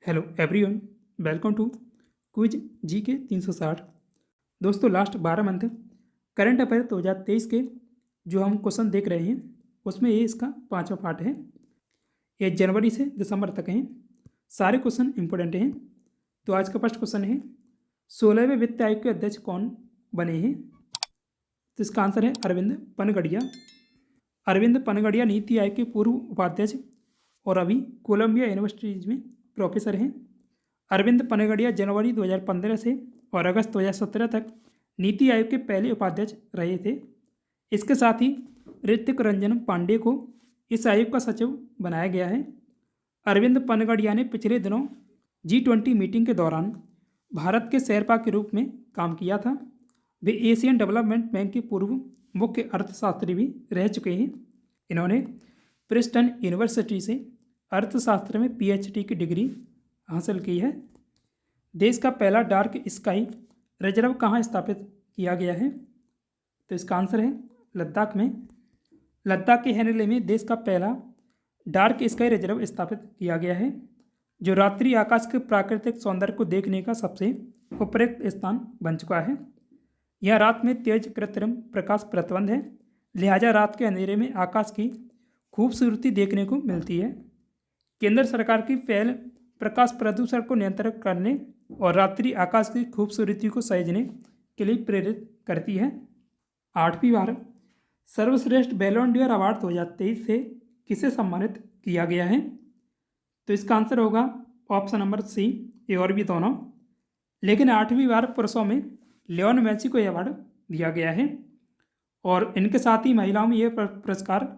Hello everyone, welcome to quiz G K 360। दोस्तों, last 12 month current affair 2023 के जो हम क्वेश्चन देख रहे हैं उसमें ये इसका 5वां पार्ट है। ये जनवरी से दिसंबर तक हैं। सारे क्वेश्चन इंपॉर्टेंट हैं। तो आज का फर्स्ट क्वेश्चन है, 16वें वित्त आयोग के अध्यक्ष कौन बने हैं? तो इसका आंसर है अरविंद पनगड़िया। अरविंद पनगड़िया नीति आयोग के पूर्व उपाध्यक्ष और अभी कोलंबिया यूनिवर्सिटीज में प्रोफेसर हैं। अरविंद पनगड़िया जनवरी 2015 से और अगस्त 2017 तक नीति आयोग के पहले उपाध्यक्ष रहे थे। इसके साथ ही ऋतिक रंजन पांडे को इस आयोग का सचिव बनाया गया है। अरविंद पनगड़िया ने पिछले दिनों G20 मीटिंग के दौरान भारत के शेरपा के रूप में काम किया था। वे एशियन डेवलपमेंट बैंक के पूर्व मुख्य अर्थशास्त्री भी रह चुके हैं। इन्होंने प्रिंसटन यूनिवर्सिटी से अर्थशास्त्र में PhD की डिग्री हासिल की है। देश का पहला डार्क स्काई रिजर्व कहाँ स्थापित किया गया है? तो इसका आंसर है लद्दाख में। लद्दाख के हेनले में देश का पहला डार्क स्काई रिजर्व स्थापित किया गया है, जो रात्रि आकाश के प्राकृतिक सौंदर्य को देखने का सबसे उपयुक्त स्थान बन चुका है। यह रात में तेज कृत्रिम प्रकाश प्रतिबंध है, लिहाजा रात के अंधेरे में आकाश की खूबसूरती देखने को मिलती है। केंद्र सरकार की पहल प्रकाश प्रदूषण को नियंत्रित करने और रात्रि आकाश की खूबसूरती को सहेजने के लिए प्रेरित करती है। 8वीं बार सर्वश्रेष्ठ बैलोन डॉर अवार्ड 2023 से किसे सम्मानित किया गया है? तो इसका आंसर होगा ऑप्शन नंबर सी, ए और बी दोनों। लेकिन 8वीं बार पुरुषों में लियोन मेसी को यह अवार्ड दिया गया है और इनके साथ ही महिलाओं में यह पुरस्कार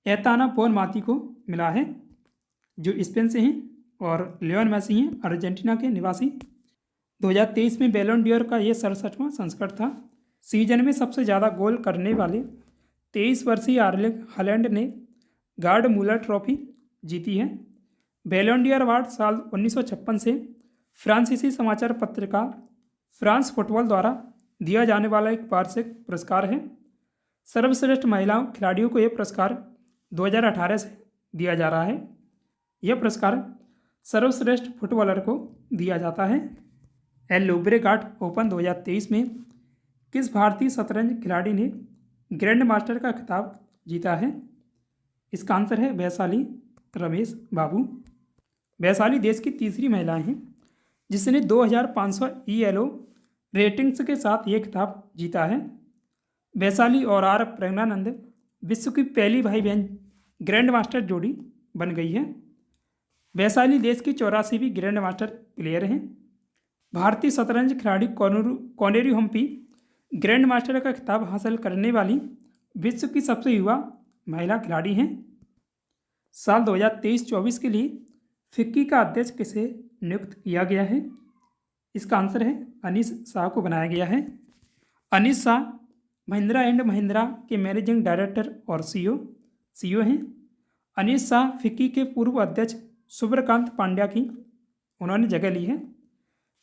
एताना बोनमाती को मिला है, जो स्पेन से हैं, और लियोन मेसी हैं अर्जेंटीना के निवासी। 2023 में बैलोन डॉर का यह 67वां संस्करण था। सीजन में सबसे ज़्यादा गोल करने वाले 23 वर्षीय आर्लिंग हालैंड ने गार्ड मूलर ट्रॉफी जीती है। बैलोन डॉर अवार्ड साल 1956 से फ्रांसीसी समाचार पत्रिका फ्रांस फुटबॉल द्वारा दिया जाने वाला एक वार्षिक पुरस्कार है। सर्वश्रेष्ठ महिला खिलाड़ियों को यह पुरस्कार 2018 से दिया जा रहा है। यह पुरस्कार सर्वश्रेष्ठ फुटबॉलर को दिया जाता है। एल लुब्रेगाट ओपन 2023 में किस भारतीय शतरंज खिलाड़ी ने ग्रैंड मास्टर का खिताब जीता है? इसका आंसर है वैशाली रमेश बाबू। वैशाली देश की तीसरी महिला हैं जिसने 2500 ELO रेटिंग्स के साथ ये खिताब जीता है। वैशाली और आर प्रज्ञानंद विश्व की पहली भाई बहन ग्रैंड मास्टर जोड़ी बन गई है। वैशाली देश की 84वीं ग्रैंड मास्टर प्लेयर हैं। भारतीय शतरंज खिलाड़ी कॉनेरी हम्पी ग्रैंड मास्टर का खिताब हासिल करने वाली विश्व की सबसे युवा महिला खिलाड़ी हैं। साल 2023-24 के लिए फिक्की का अध्यक्ष किसे नियुक्त किया गया है? इसका आंसर है अनीस शाह को बनाया गया है। अनीस शाह महिंद्रा एंड महिंद्रा के मैनेजिंग डायरेक्टर और CEO हैं। अनीस शाह फिक्की के पूर्व अध्यक्ष सुब्रकांत पांड्या की उन्होंने जगह ली है।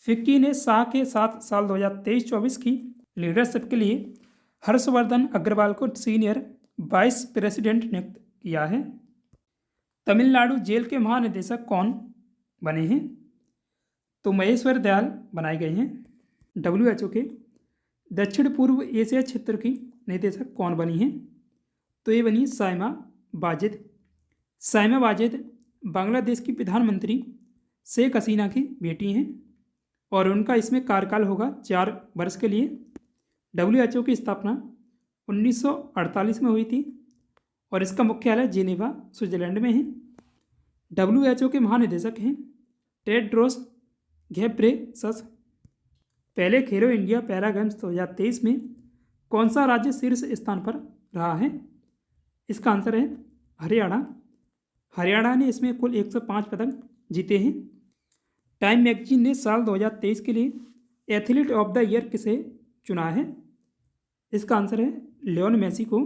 फिक्की ने शाह के साथ साल 2023-24 की लीडरशिप के लिए हर्षवर्धन अग्रवाल को सीनियर वाइस प्रेसिडेंट नियुक्त किया है। तमिलनाडु जेल के महानिदेशक कौन बने हैं? तो महेश्वर दयाल बनाए गए हैं। WHO के दक्षिण पूर्व एशिया क्षेत्र की निदेशक कौन बनी हैं? तो ये बनी साइमा वाजिद। साइमा वाजिद बांग्लादेश की प्रधानमंत्री शेख हसीना की बेटी हैं और उनका इसमें कार्यकाल होगा 4 वर्ष के लिए। WHO की स्थापना 1948 में हुई थी और इसका मुख्यालय जेनेवा स्विट्जरलैंड में है। WHO के महानिदेशक हैं टेड्रोस घेब्रेयसस। पहले खेलो इंडिया पैरा गेम्स 2023 में कौन सा राज्य शीर्ष स्थान पर रहा है? इसका आंसर है हरियाणा। हरियाणा ने इसमें कुल 105 पदक जीते हैं। टाइम मैगजीन ने साल 2023 के लिए एथलीट ऑफ द ईयर किसे चुना है? इसका आंसर है लियोन मेसी को।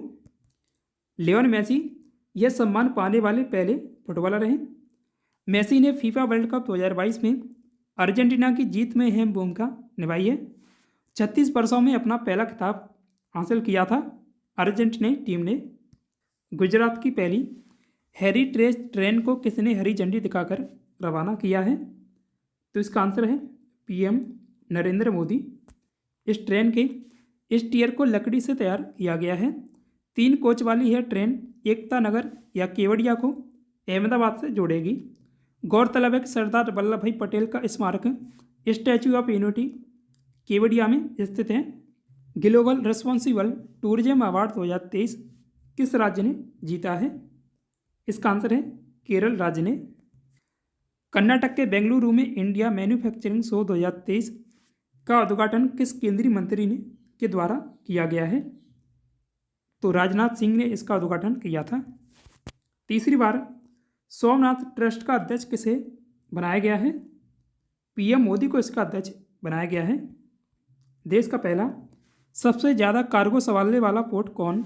लियोन मेसी यह सम्मान पाने वाले पहले फुटबॉलर हैं। मेसी ने फीफा वर्ल्ड कप 2022 में अर्जेंटीना की जीत में अहम भूमिका निभाई है। 36 वर्षों में अपना पहला खिताब हासिल किया था। अर्जेंटीना टीम ने गुजरात की पहली हेरिटेज ट्रेन को किसने हरी झंडी दिखाकर रवाना किया है? तो इसका आंसर है PM नरेंद्र मोदी। इस ट्रेन के इस टियर को लकड़ी से तैयार किया गया है। 3 कोच वाली यह ट्रेन एकता नगर या केवड़िया को अहमदाबाद से जोड़ेगी। गौरतलब है कि सरदार वल्लभ भाई पटेल का स्मारक स्टैच्यू ऑफ यूनिटी केवड़िया में स्थित है। ग्लोबल रिस्पॉन्सिबल टूरिज्म अवार्ड 2023 किस राज्य ने जीता है? इसका आंसर है केरल राज्य ने। कर्नाटक के बेंगलुरु में इंडिया मैन्युफैक्चरिंग शो 2023 का उद्घाटन किस केंद्रीय मंत्री ने के द्वारा किया गया है? तो राजनाथ सिंह ने इसका उद्घाटन किया था। तीसरी बार सोमनाथ ट्रस्ट का अध्यक्ष किसे बनाया गया है? PM मोदी को इसका अध्यक्ष बनाया गया है। देश का पहला सबसे ज़्यादा कार्गो सवारने वाला पोर्ट कौन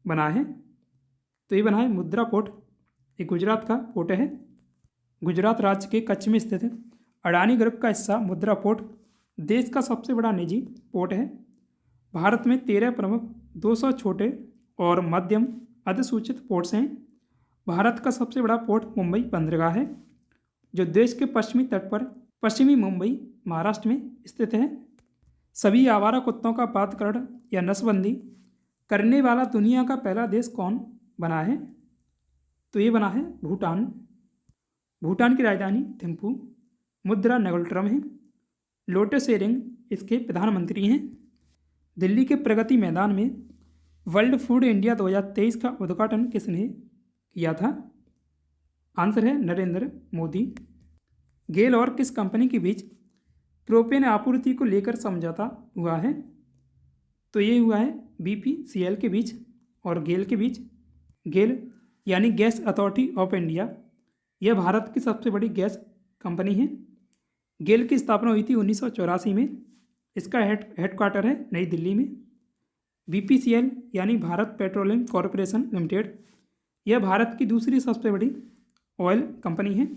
बना है? तो ये बना है मुद्रा पोर्ट। ये गुजरात का पोर्ट है। गुजरात राज्य के कच्छ में स्थित अडानी ग्रुप का हिस्सा मुद्रा पोर्ट देश का सबसे बड़ा निजी पोर्ट है। भारत में 13 प्रमुख 200 छोटे और मध्यम अधिसूचित पोर्ट्स हैं। भारत का सबसे बड़ा पोर्ट मुंबई बंदरगाह है, जो देश के पश्चिमी तट पर पश्चिमी मुंबई महाराष्ट्र में स्थित है। सभी आवारा कुत्तों का बातकरण या नसबंदी करने वाला दुनिया का पहला देश कौन बना है? तो ये बना है भूटान। भूटान की राजधानी थिम्पू। मुद्रा नगोल्ट्रम है। लोटे शेरिंग इसके प्रधानमंत्री हैं। दिल्ली के प्रगति मैदान में वर्ल्ड फूड इंडिया 2023 का उद्घाटन किसने किया था? आंसर है नरेंद्र मोदी। गेल और किस कंपनी के बीच प्रोपेन आपूर्ति को लेकर समझौता हुआ है? तो ये हुआ है BPCL के बीच और गेल के बीच। गेल यानी गैस अथॉरिटी ऑफ इंडिया, यह भारत की सबसे बड़ी गैस कंपनी है। गेल की स्थापना हुई थी 1984 में। इसका हेडक्वार्टर है नई दिल्ली में। BPCL यानी भारत पेट्रोलियम कॉरपोरेशन लिमिटेड, यह भारत की दूसरी सबसे बड़ी ऑयल कंपनी है।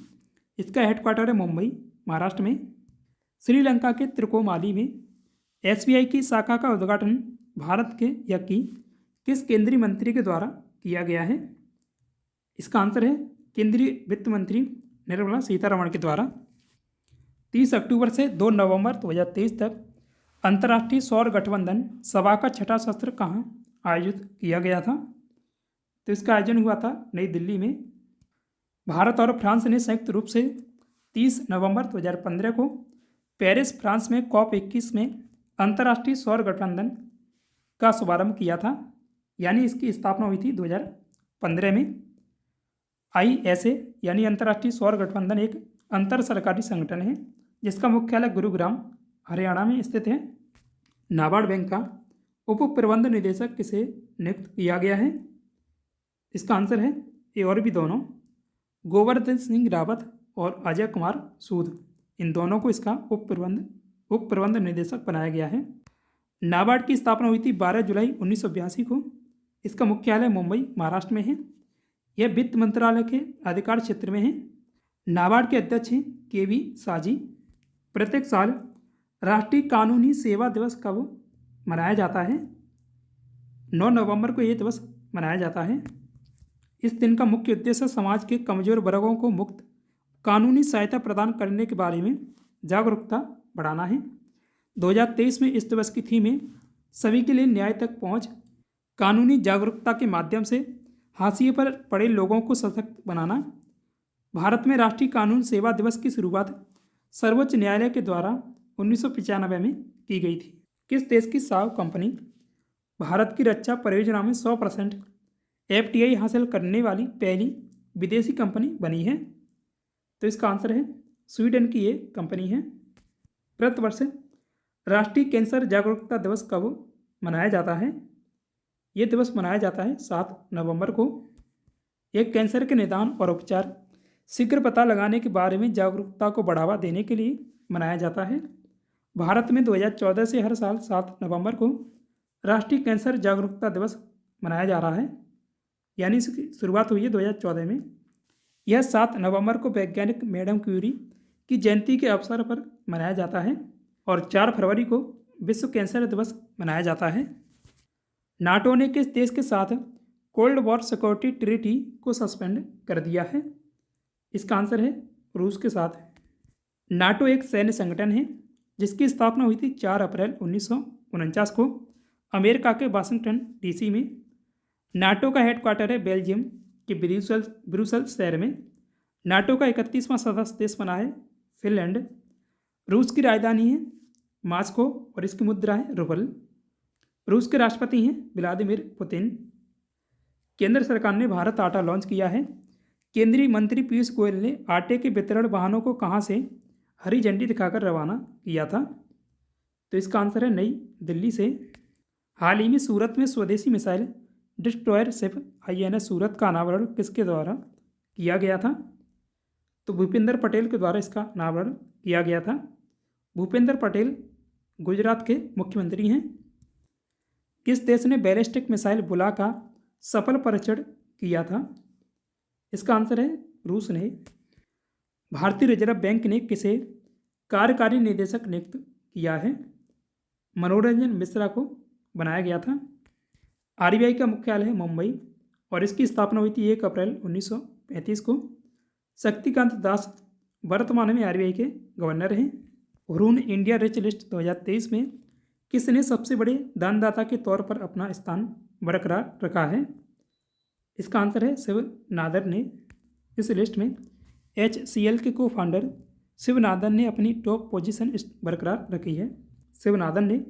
इसका हेडक्वार्टर है मुंबई महाराष्ट्र में। श्रीलंका के त्रिकोमाली में SBI की शाखा का उद्घाटन भारत के या की किस केंद्रीय मंत्री के द्वारा किया गया है? इसका आंसर है केंद्रीय वित्त मंत्री निर्मला सीतारमण के द्वारा। 30 अक्टूबर से 2 नवंबर 2023 तक अंतर्राष्ट्रीय सौर गठबंधन सभा का छठा सत्र कहाँ आयोजित किया गया था? तो इसका आयोजन हुआ था नई दिल्ली में। भारत और फ्रांस ने संयुक्त रूप से 30 नवंबर 2015 को पेरिस फ्रांस में COP21 में अंतर्राष्ट्रीय सौर गठबंधन का शुभारंभ किया था। यानी इसकी स्थापना हुई थी 2015 में। ISA यानी अंतर्राष्ट्रीय सौर गठबंधन एक अंतर सरकारी संगठन है जिसका मुख्यालय गुरुग्राम हरियाणा में स्थित है। नाबार्ड बैंक का उप प्रबंध निदेशक किसे नियुक्त किया गया है? इसका आंसर है ये और भी दोनों, गोवर्धन सिंह रावत और अजय कुमार सूद, इन दोनों को इसका उप प्रबंध निदेशक बनाया गया है। नाबार्ड की स्थापना हुई थी 12 जुलाई 1982 को। इसका मुख्यालय मुंबई महाराष्ट्र में है। यह वित्त मंत्रालय के अधिकार क्षेत्र में है। नाबार्ड के अध्यक्ष हैं KV साजी। प्रत्येक साल राष्ट्रीय कानूनी सेवा दिवस कब मनाया जाता है? 9 नवंबर को यह दिवस मनाया जाता है। इस दिन का मुख्य उद्देश्य समाज के कमजोर वर्गों को मुफ्त कानूनी सहायता प्रदान करने के बारे में जागरूकता बढ़ाना है। 2023 में इस दिवस की थीम है सभी के लिए न्याय तक पहुंच, कानूनी जागरूकता के माध्यम से हाशिए पर पड़े लोगों को सशक्त बनाना। भारत में राष्ट्रीय कानून सेवा दिवस की शुरुआत सर्वोच्च न्यायालय के द्वारा 1995 में की गई थी। किस देश की साव कंपनी भारत की रक्षा परियोजना में 100% FDI हासिल करने वाली पहली विदेशी कंपनी बनी है? तो इसका आंसर है स्वीडन की ये कंपनी है। प्रतिवर्ष राष्ट्रीय कैंसर जागरूकता दिवस कब मनाया जाता है? ये दिवस मनाया जाता है 7 नवंबर को। एक कैंसर के निदान और उपचार शीघ्र पता लगाने के बारे में जागरूकता को बढ़ावा देने के लिए मनाया जाता है। भारत में 2014 से हर साल 7 नवंबर को राष्ट्रीय कैंसर जागरूकता दिवस मनाया जा रहा है। यानी इसकी शुरुआत हुई है 2014 में। यह 7 नवंबर को वैज्ञानिक मैडम क्यूरी की जयंती के अवसर पर मनाया जाता है और 4 फरवरी को विश्व कैंसर दिवस मनाया जाता है। नाटो ने किस देश के साथ कोल्ड वॉर सिक्योरिटी ट्रीटी को सस्पेंड कर दिया है? इसका आंसर है रूस के साथ। नाटो एक सैन्य संगठन है जिसकी स्थापना हुई थी 4 अप्रैल 1949 को अमेरिका के वाशिंगटन डीसी में। नाटो का हेडक्वार्टर है बेल्जियम के ब्रुसेल्स शहर में। नाटो का 31वां सदस्य देश बना है फिनलैंड। रूस की राजधानी है मॉस्को और इसकी मुद्रा है रूबल। रूस के राष्ट्रपति हैं व्लादिमीर पुतिन। केंद्र सरकार ने भारत आटा लॉन्च किया है। केंद्रीय मंत्री पीयूष गोयल ने आटे के वितरण वाहनों को कहाँ से हरी झंडी दिखाकर रवाना किया था? तो इसका आंसर है नई दिल्ली से। हाल ही में सूरत में स्वदेशी मिसाइल डिस्ट्रॉयर शिप INS सूरत का अनावरण किसके द्वारा किया गया था? तो भूपेंद्र पटेल के द्वारा इसका अनावरण किया गया था। भूपेंद्र पटेल गुजरात के मुख्यमंत्री हैं। किस देश ने बैलिस्टिक मिसाइल बुला का सफल परीक्षण किया था? इसका आंसर है रूस ने। भारतीय रिजर्व बैंक ने किसे कार्यकारी निदेशक नियुक्त किया है? मनोरंजन मिश्रा को बनाया गया था। RBI का मुख्यालय है मुंबई और इसकी स्थापना हुई थी 1 अप्रैल 1935 को। शक्तिकांत दास वर्तमान में RBI के गवर्नर हैं। हुरून इंडिया रिच लिस्ट 2023 में किसने सबसे बड़े दानदाता के तौर पर अपना स्थान बरकरार रखा है? इसका आंसर है शिव नादर ने। इस लिस्ट में HCL के को फाउंडर शिव नादर ने अपनी टॉप पोजीशन बरकरार रखी है। शिव नादर ने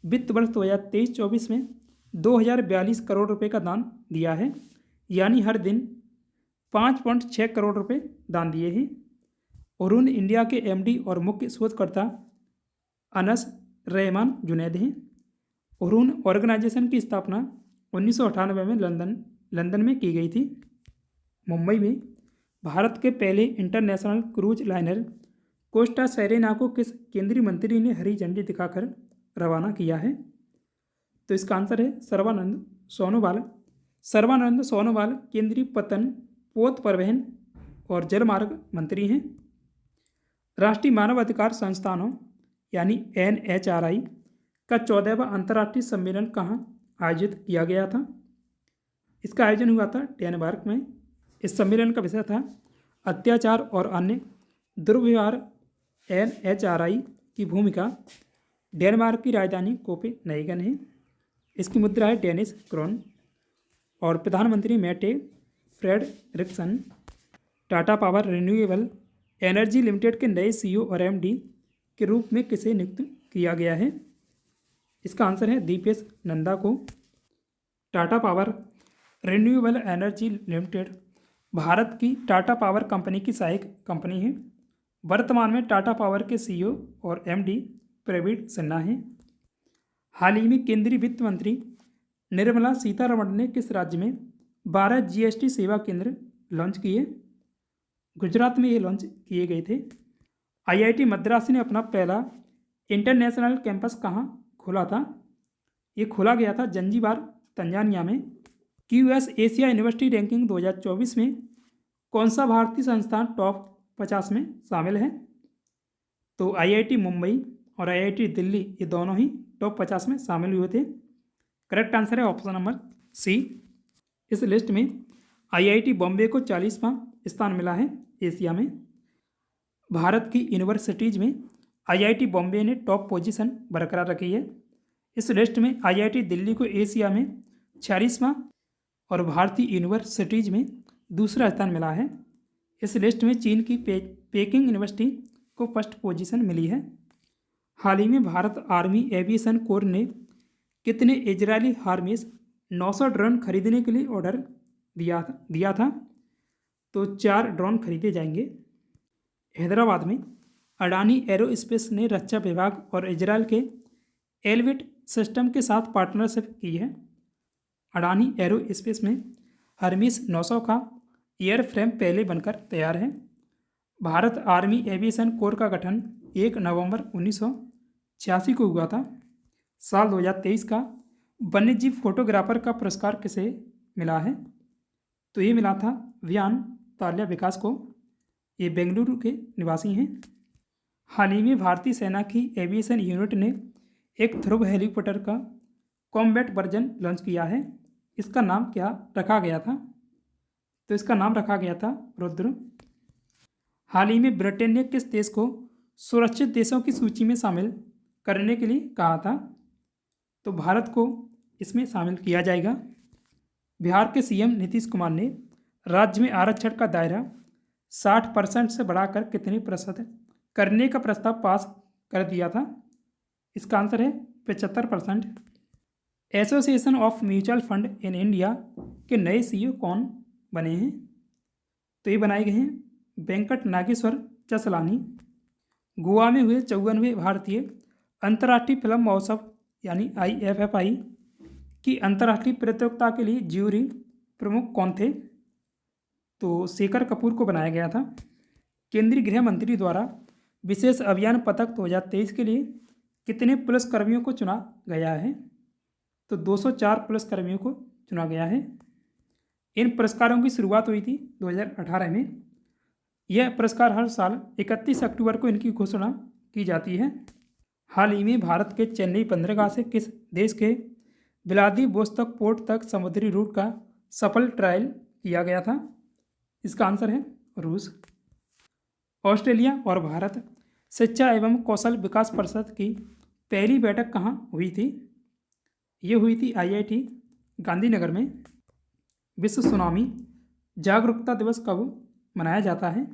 वित्त वर्ष 2023-24 में 2042 करोड़ रुपए का दान दिया है, यानी हर दिन 5.6 करोड़ रुपए दान दिए हैं। हुरून इंडिया के MD और मुख्य शोधकर्ता अनस रहमान जुनैद हैं। हुरून ऑर्गेनाइजेशन की स्थापना 1998 में लंदन में की गई थी। मुंबई में भारत के पहले international cruise liner Costa Serena को किस केंद्रीय मंत्री ने हरी झंडी दिखाकर रवाना किया है? तो इसका आंसर है सर्बानंद सोनोवाल। सर्बानंद सोनोवाल केंद्रीय पतन, पोत परिवहन और जलमार्ग मंत्री हैं। राष्ट्रीय मानव अधिकार संस्थानों यानी NHRI का 14वां अंतर्राष्ट्रीय सम्मेलन कहाँ आयोजित किया गया था? इसका आयोजन हुआ था डेनमार्क में। इस सम्मेलन का विषय था अत्याचार और अन्य दुर्व्यवहार। NHRI की भूमिका। डेनमार्क की राजधानी कोपेनहेगन है। इसकी मुद्रा है डेनिश क्रोन। और प्रधानमंत्री Mette Frederiksen Tata Power Renewable Energy Limited के नए CEO और MD के रूप में किसे नियुक्त किया गया है? इसका आंसर है दीपेश नंदा को। Tata Power Renewable Energy limited Bharat की टाटा पावर कंपनी की सहायक कंपनी है। वर्तमान में टाटा पावर के CEO और MD प्रवीण सिन्हा हैं। हाल ही में केंद्रीय वित्त मंत्री निर्मला सीतारमण ने किस राज्य में 12 GST सेवा केंद्र लॉन्च किए? गुजरात में ये लॉन्च किए गए थे। IIT मद्रास ने अपना पहला इंटरनेशनल कैंपस कहाँ खोला था? ये खोला गया था जंजीबार तंजानिया में। QS एशिया यूनिवर्सिटी रैंकिंग 2024 में कौन सा भारतीय संस्थान टॉप 50 में शामिल है? तो IIT मुंबई और IIT दिल्ली ये दोनों ही टॉप 50 में शामिल हुए थे। करेक्ट आंसर है ऑप्शन नंबर C। इस लिस्ट में IIT बॉम्बे को 40वां स्थान मिला है एशिया में। भारत की यूनिवर्सिटीज़ में IIT बॉम्बे ने टॉप पोजीशन बरकरार रखी है। इस लिस्ट में IIT दिल्ली को एशिया में 46वां और भारतीय यूनिवर्सिटीज़ में दूसरा स्थान मिला है। इस लिस्ट में चीन की पेकिंग यूनिवर्सिटी को फर्स्ट पोजीशन मिली है। हाल ही में भारत आर्मी एविएशन कोर ने कितने इजरायली हार्मेस 900 ड्रोन खरीदने के लिए ऑर्डर दिया था? तो 4 ड्रोन खरीदे जाएंगे। हैदराबाद में अडानी एरोस्पेस ने रक्षा विभाग और इजरायल के एलविट सिस्टम के साथ पार्टनरशिप की है। अडानी एरोस्पेस में हर्मीस 900 का एयरफ्रेम पहले बनकर तैयार है। भारत आर्मी एविएशन कोर का गठन 1 नवंबर 1986 को हुआ था। साल 2023 का वन्यजीव फोटोग्राफर का पुरस्कार किसे मिला है? तो ये मिला था व्यान ताल्या विकास को। ये बेंगलुरु के निवासी हैं। हाल ही में भारतीय सेना की एविएशन यूनिट ने एक ध्रुव हेलीकॉप्टर का कॉम्बैट वर्जन लॉन्च किया है। इसका नाम क्या रखा गया था? तो इसका नाम रखा गया था रुद्र। हाल ही में ब्रिटेन ने किस देश को सुरक्षित देशों की सूची में शामिल करने के लिए कहा था। तो भारत को इसमें शामिल किया जाएगा। बिहार के सीएम नीतीश कुमार ने राज्य में आरक्षण का दायरा 60% से बढ़ाकर कितने प्रतिशत करने का प्रस्ताव पास कर दिया था? इसका आंसर है 75%। Association of mutual fund in India के नए सीईओ कौन बने हैं? तो ये बनाए गए हैं वेंकट नागेश्वर चसलानी। गोवा में हुए 54वें भारतीय अंतर्राष्ट्रीय फिल्म महोत्सव यानी IFFI की अंतर्राष्ट्रीय प्रतियोगिता के लिए ज्यूरी प्रमुख कौन थे? तो शेखर कपूर को बनाया गया था। केंद्रीय गृह मंत्री द्वारा विशेष अभियान पदक 2023 के लिए कितने पुलिसकर्मियों को चुना गया है? तो 204 पुलिसकर्मियों को चुना गया है। इन पुरस्कारों की शुरुआत हुई थी 2018 में। यह पुरस्कार हर साल 31 अक्टूबर को इनकी घोषणा की जाती है। हाल ही में भारत के चेन्नई बंदरगाह से किस देश के व्लादिवोस्तोक पोर्ट तक समुद्री रूट का सफल ट्रायल किया गया था? इसका आंसर है रूस। ऑस्ट्रेलिया और भारत शिक्षा एवं कौशल विकास परिषद की पहली बैठक कहाँ हुई थी? ये हुई थी IIT गांधीनगर में। विश्व सुनामी जागरूकता दिवस कब मनाया जाता है?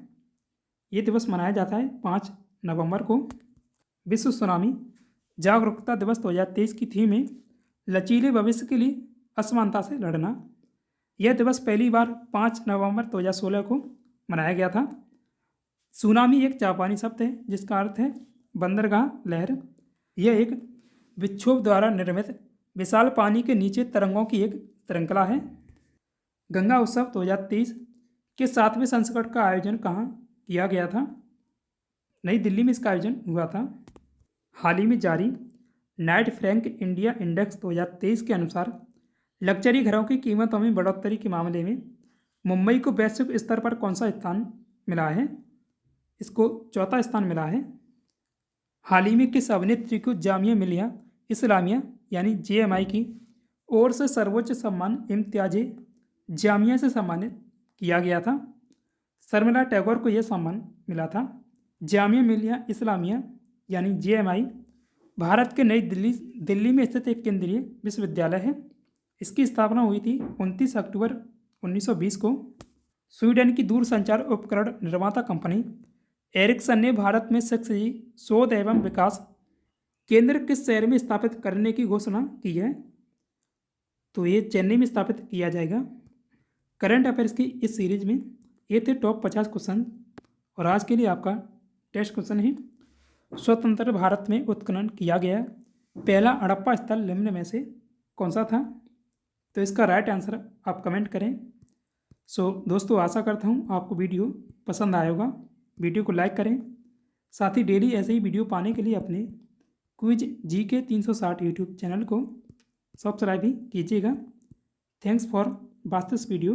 ये दिवस मनाया जाता है 5 नवंबर को। विश्व सुनामी जागरूकता दिवस 2023 की थीम है लचीले भविष्य के लिए असमानता से लड़ना। यह दिवस पहली बार 5 नवंबर 2016 को मनाया गया था। सुनामी एक जापानी शब्द है जिसका अर्थ है बंदरगाह लहर। यह एक विक्षोभ द्वारा निर्मित विशाल पानी के नीचे तरंगों की एक श्रृंखला है। गंगा उत्सव 2023 के 7वें संस्करण का आयोजन कहाँ किया गया था? नई दिल्ली में इसका आयोजन हुआ था। हाल ही में जारी नाइट फ्रैंक इंडिया इंडेक्स 2023 के अनुसार लग्जरी घरों की कीमतों में बढ़ोतरी के मामले में मुंबई को वैश्विक स्तर पर कौन सा स्थान मिला है? इसको चौथा स्थान मिला है। हाल ही में किस अभिनेत्री को जामिया मिलिया इस्लामिया यानी JMI की ओर से सर्वोच्च सम्मान इम्तियाज जामिया से सम्मानित किया गया था? शर्मिला टैगोर को यह सम्मान मिला था। जामिया मिलिया इस्लामिया यानी JMI भारत के नई दिल्ली में स्थित एक केंद्रीय विश्वविद्यालय है। इसकी स्थापना हुई थी 29 अक्टूबर 1920 को। स्वीडन की दूरसंचार उपकरण निर्माता कंपनी एरिक्सन ने भारत में 6G शोध एवं विकास केंद्र किस शहर में स्थापित करने की घोषणा की है? तो ये चेन्नई में स्थापित किया जाएगा। करंट अफेयर्स की इस सीरीज में ये थे टॉप 50 क्वेश्चन। और आज के लिए आपका टेस्ट क्वेश्चन है स्वतंत्र भारत में उत्खनन किया गया पहला हड़प्पा स्थल निम्न में से कौन सा था? तो इसका राइट आंसर आप कमेंट करें। दोस्तों आशा करता हूँ आपको वीडियो पसंद आया होगा। वीडियो को लाइक करें। साथ ही डेली ऐसे ही वीडियो पाने के लिए अपने क्विज GK 360 यूट्यूब चैनल को सब्सक्राइब भी कीजिएगा। Thanks for watch this video.